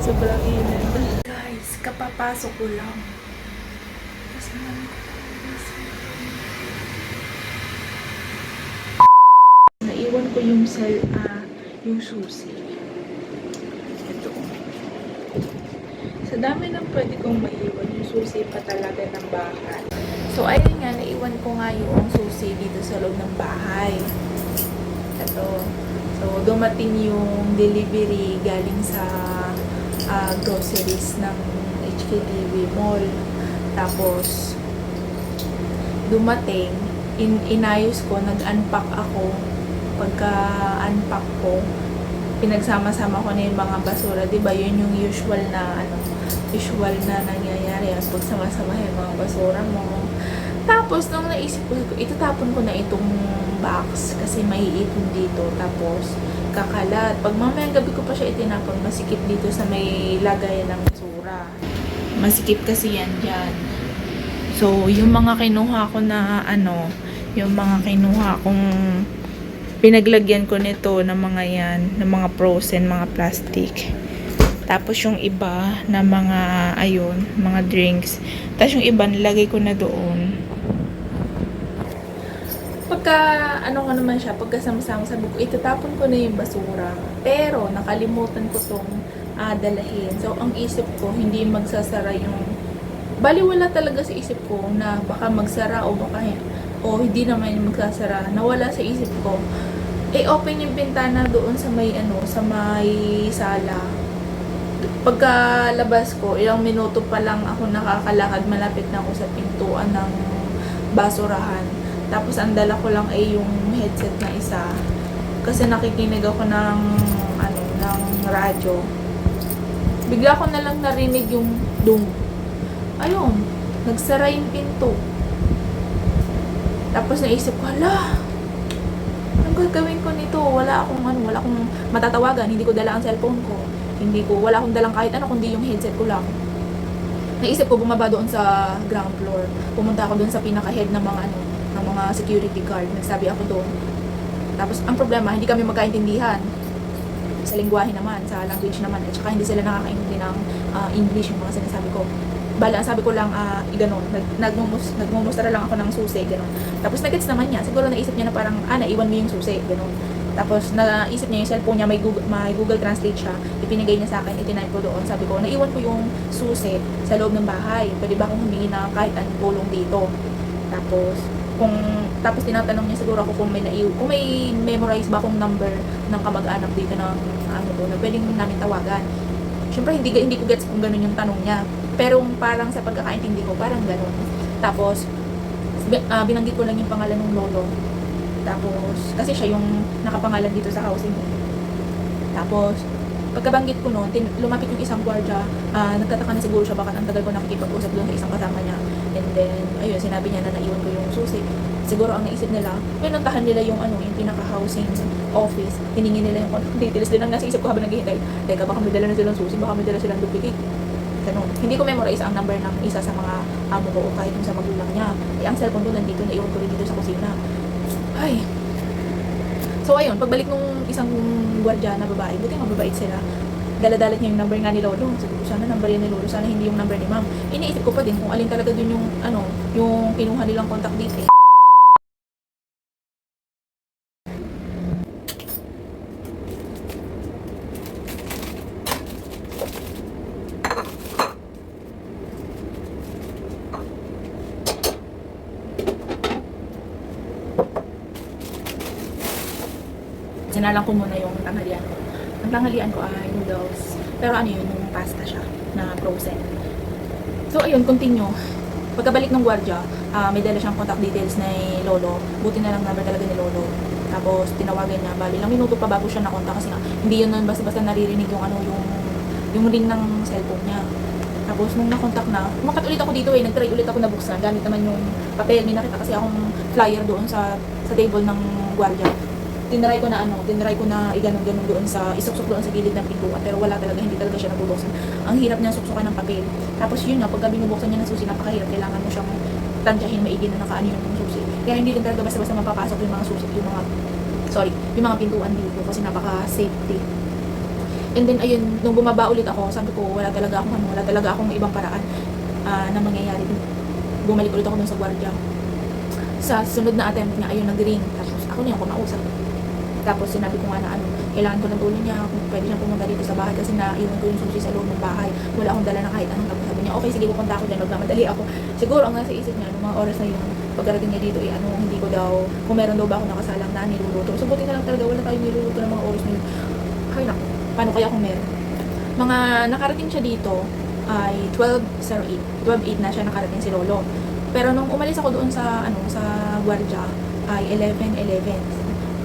Sobrang init. Guys, kapapasok ko lang. Naiwan ko yung susi. Ito. Sa dami ng pwede kong maiwan, yung susi pa talaga ng bahay. So, ayun nga, naiwan ko nga yung susi dito sa loob ng bahay. Ito. So, dumating yung delivery galing sa groceries ng HKTV Mall. Tapos, dumating, inayos ko, nag-unpack ako. Pagka-unpack ko, pinagsama-sama ko na yung mga basura. Diba, yun yung usual na nangyayari. Pag sama-sama yung mga basura mo. Tapos, nung naisip ko, itatapon ko na itong box kasi maiipon dito. Tapos, kakalat. Pag mamayang gabi ko pa siya itinapon, masikip dito sa may lagayan ng basura. Masikip kasi yan dyan. So, yung mga kinuha ko na yung mga kinuha kong pinaglagyan ko nito ng mga yan, ng mga frozen, mga plastic. Tapos yung iba na mga, ayun, mga drinks. Tapos yung iba, nilagay ko na doon. Pagka, ko naman siya, pagkasama-sama sa buko, itatapon ko na yung basura. Pero, nakalimutan ko tong dalahin. So, ang isip ko, hindi magsasara yung, baliwala talaga sa isip ko na baka magsara o hindi naman magsasara. Nawala sa isip ko. Open yung bintana doon sa may sa may sala. Pagkalabas ko, ilang minuto pa lang ako nakakalakad, malapit na ako sa pintuan ng basurahan. Tapos ang dala ko lang ay yung headset na isa. Kasi nakikinig ako ng radyo. Bigla ko na lang narinig yung dung. Ayun, nagsara yung pinto. Tapos naisip ko, hala, anong gagawin ko nito? Wala akong matatawagan, hindi ko dala ang cellphone ko. Wala akong dalang kahit kundi yung headset ko lang. Naisip ko bumaba doon sa ground floor. Pumunta ako doon sa pinaka-head ng mga security guard. Nagsabi ako doon. Tapos ang problema, hindi kami magkaintindihan sa lengguwahe naman, sa language naman, at saka hindi sila nakakaintindi ng English yung mga sinasabi ko. Bala, sabi ko lang, iganon, nagmumustra lang ako ng susi, ganon. Tapos nagets naman niya, siguro naisip niya na parang, naiwan mo yung susi, ganon. Tapos naisip niya yung cellphone niya, may Google Translate siya, ipinigay niya sa akin, itinaype ko doon, sabi ko, naiwan ko yung susi sa loob ng bahay, pwede ba akong humingi na kahit anong tulong dito? Tapos tinatanong niya siguro ako kung may memorize ba akong number ng kamag-anak dito ng na pwedeng namin tawagan. Siyempre hindi ko gets kung gano'n yung tanong niya. Pero parang sa pagkakaintindi ko, parang gano'n. Tapos binanggit ko lang yung pangalan ng lolo. Tapos kasi siya yung nakapangalan dito sa housing. Tapos pagkabanggit ko noon, lumapit yung isang gwardiya, nagtataka na siguro siya bakit ang tagal ko nakikipag-usap doon sa isang kasama niya. And then, ayun, sinabi niya na naiwan ko yung susi. Siguro ang naisip nila, pinuntahan nila yung yung pinaka-housing office, hiningi nila yung contact details. Din ang nasa isip ko habang naghihintay, teka, baka may dala na silang susi, baka may dala silang duplicate. Ganun. Hindi ko memorize ang number ng isa sa mga amo ko o kahit yung sa magulang niya. Ang cellphone ko nandito, naiwan ko rin dito sa kusina. Ay. So ayun, pagbalik nung isang gwardiya na babae, buti mababait sila. Dala-dalat niya yung number nga ni Lolo. Sabi ko, sana number yan ni Lolo, sana hindi yung number ni Ma'am. Iniisip ko pa din kung alin talaga dun yung yung kinuha nilang contact details. Sinalang ko muna yung tanghalian ko. Ang tanghalian ko ay noodles. Pero yun, yung pasta siya na frozen. So ayun, continue. Pagkabalik ng gwardiya, may dala siyang contact details ni Lolo. Buti na lang number talaga ni Lolo. Tapos tinawagan niya, bali lang minuto pa bago siya nakontak kasi nga hindi yun nun basta-basta naririnig yung yung ring ng cellphone niya. Tapos nung nakontak na, umakat ulit ako dito nagtry ulit ako na buksan. Gamit naman yung papel, may nakita kasi akong flyer doon sa table ng gwardiya. Tinry ko na iganon-ganon doon isuksok doon sa gilid ng pintuan, pero wala talaga, hindi talaga siya nabubuksan. Ang hirap niya suksukan ng papel. Tapos yun nga, pagka binubuksan niya ng susi, napakahirap, kailangan mo siyang tansyahin maigi na nakaano yung susi. Kaya hindi din talaga basta-basta mapapasok yung mga susi, yung mga pintuan dito kasi napaka-safety. And then, ayun, nung bumaba ulit ako, sabi ko, wala talaga akong ibang paraan na mangyayari. Bumalik ulit ako dun sa gwardiya. Sa sunod na attempt niya, ayun, nag-ring. Tapos, ako niya kumausap. Tapos, sinabi ko nga na, kailangan ko ng tulong niya, kung pwede siyang pumunta dito sa bahay kasi naiwan ko yung susi sa loob ng bahay. Wala akong dala na kahit anong. Tapos sabi niya, okay, sige, pupunta ako dyan, magmamadali ako. Siguro, ang nasa isip niya, nung mga oras na yun, pagkarating niya dito, hindi ko daw, kung meron daw ba ako nakasalang na niluluto. So, buti na lang talaga, wala tayong niluluto ng mga oras na yun. Ay, naku, paano kaya kung meron? Mga nakarating siya dito ay 12:08. 12:08 na siya nakarating si Lolo. Pero nung umalis ako doon sa sa gwardiya ay 11:11.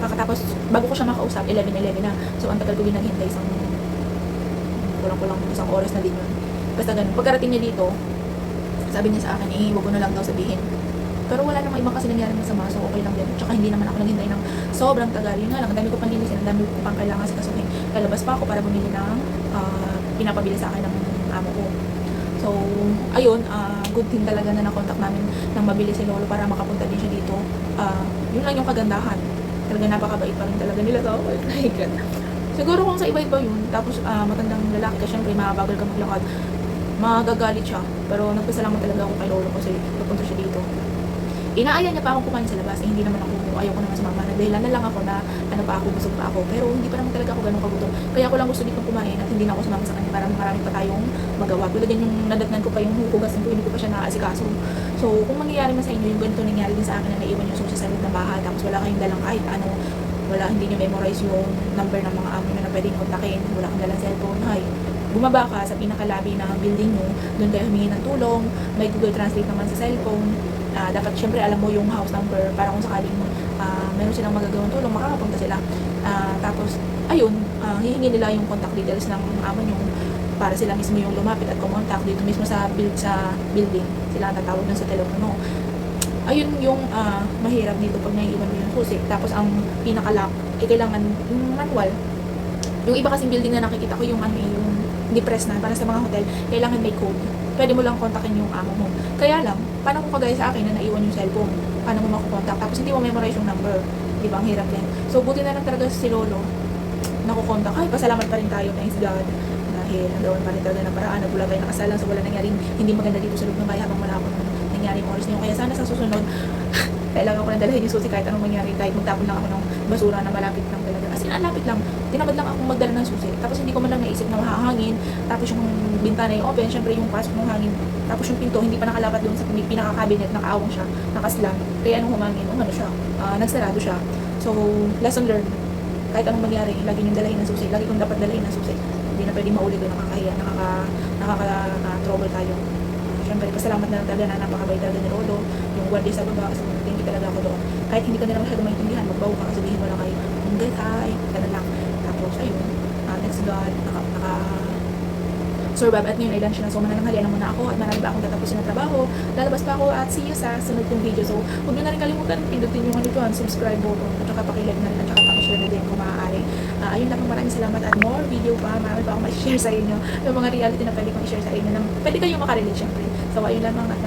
Kakatapos bago ko siya makausap 11:11 na. So ang tagal ko din naghintay kulang isang oras na din yun. Basta ganun. Pagkarating niya dito, sabi niya sa akin, huwag ko na lang daw sabihin. Pero wala namang ibang kasi nangyari masama, so okay lang din. Tsaka hindi naman ako naghintay ng sobrang tagal. Yun nga lang, ang dami ko pang linisin, ang dami ko pang kailangan sa kasuhin. Lalabas pa ako para bumili ng pinapabili sa akin ng amo ko. So, ayun, good thing talaga na nakontak namin ng mabili si Lolo para makapunta din siya dito. Yun lang yung kagandahan. Talaga napakabait pa rin talaga nila. So, oh my God. Siguro kung sa iba-iba yun, tapos matandang lalaki ka, syempre mabagal ka maglakad, magagalit siya. Pero nagpasalamat talaga ako kay Lolo kasi napunta siya dito. Inaaya niya pa akong kumain sa labas, hindi naman ako, ayaw ko naman sa mama, nagdahilan na lang ako na, busog pa ako, pero hindi pa naman talaga ako ganun kagutom, kaya ako lang gusto dito kumain at hindi na ako sumama sa kanya para marami pa tayong magawa, tulad din yung nadatnan ko pa yung hugasan ko, hindi ko pa siya naaasikaso. So, kung mangyayari na sa inyo, yung ganito nangyari din sa akin na naiwan yung susi sa loob ng bahay, tapos wala kayong dalang kahit ano, hindi nyo memorize yung number ng mga amo na pwedeng kontakin, wala kang dalang cellphone, bumaba ka sa pinakalabi na building mo, doon kayo humingi ng tulong, may Google Translate naman sa cellphone. Dapat syempre alam mo yung house number para kung sakaling meron silang magagawang tulong, makakapunta sila. Tapos, ayun, hihingi nila yung contact details ng amo nyo para sila mismo yung lumapit at kumontak dito mismo sa building. Sila ang tatawag dun sa telepono. Ayun yung mahirap dito pag naiiwan mo yung susi. Tapos, ang pinaka-lock, kailangan yung manual. Yung iba kasing building na nakikita ko yung yung depressed na, para sa mga hotel, kailangan may code. Pwede mo lang kontakin yung amo mo. Kaya lang, paano kung kagaya sa akin na naiwan yung cellphone? Paano mo makukontak? Tapos hindi mo memorize yung number. Di ba? Ang hirap din. So, buti na lang talaga si Lolo nakukontak. Ay, pasalamat pa rin tayo. Thanks God. Dahil nagawan pa rin talaga ng paraan. Wala tayong nakasalang. So, wala nangyaring hindi maganda dito sa loob ng bahay habang wala akong nangyaring oras niyo. Kaya sana sa susunod, kailangan ko nang dalahin yung susi kahit anong mangyari. Kahit magtapon lang ako ng basura na malapit lang talaga. As in, lapit lang. Tinamad lang akong magdala ng susi. Tapos hindi ko man lang naisip na mahahangin. Tapos yung bintana yung open, syempre yung pasok ng hangin. Tapos yung pinto, hindi pa nakalapat doon sa pinaka-cabinet, nakaawang siya, nakaslang. Kaya anong humangin, siya, nagsarado siya. So, lesson learned. Kahit anong mangyari, lagi niyong dalahin ng susi. Lagi kong dapat dalahin ng susi. Hindi na pwedeng maulit doon, nakakahiya, nakaka-trouble tayo. Syempre, pasalamat na lang talaga na napakabait talaga ni Lolo. Yung guardia sa baba, kasi thank you talaga ako doon. Kahit hindi ka nila masyado maintindihan, magbaw ka, sabihin mo lang kayo, ganun lang. Tapos, ayun, thanks God, survive at ngayon ay lunch na. So, manananghalian na muna ako at marami pa akong tatapusin na trabaho. Lalabas pa ako at see you sa sunod kong video. So, huwag nyo na rin kalimutan, pindutin yung subscribe button at saka pakilike na rin at saka pakishare na din kung maaari. Ayun lang, maraming salamat at more video pa. Marami pa akong ma-share sa inyo. Yung mga reality na pwede kong i-share sa inyo. Pwede kayong makarelate syempre. So, ayun lang mga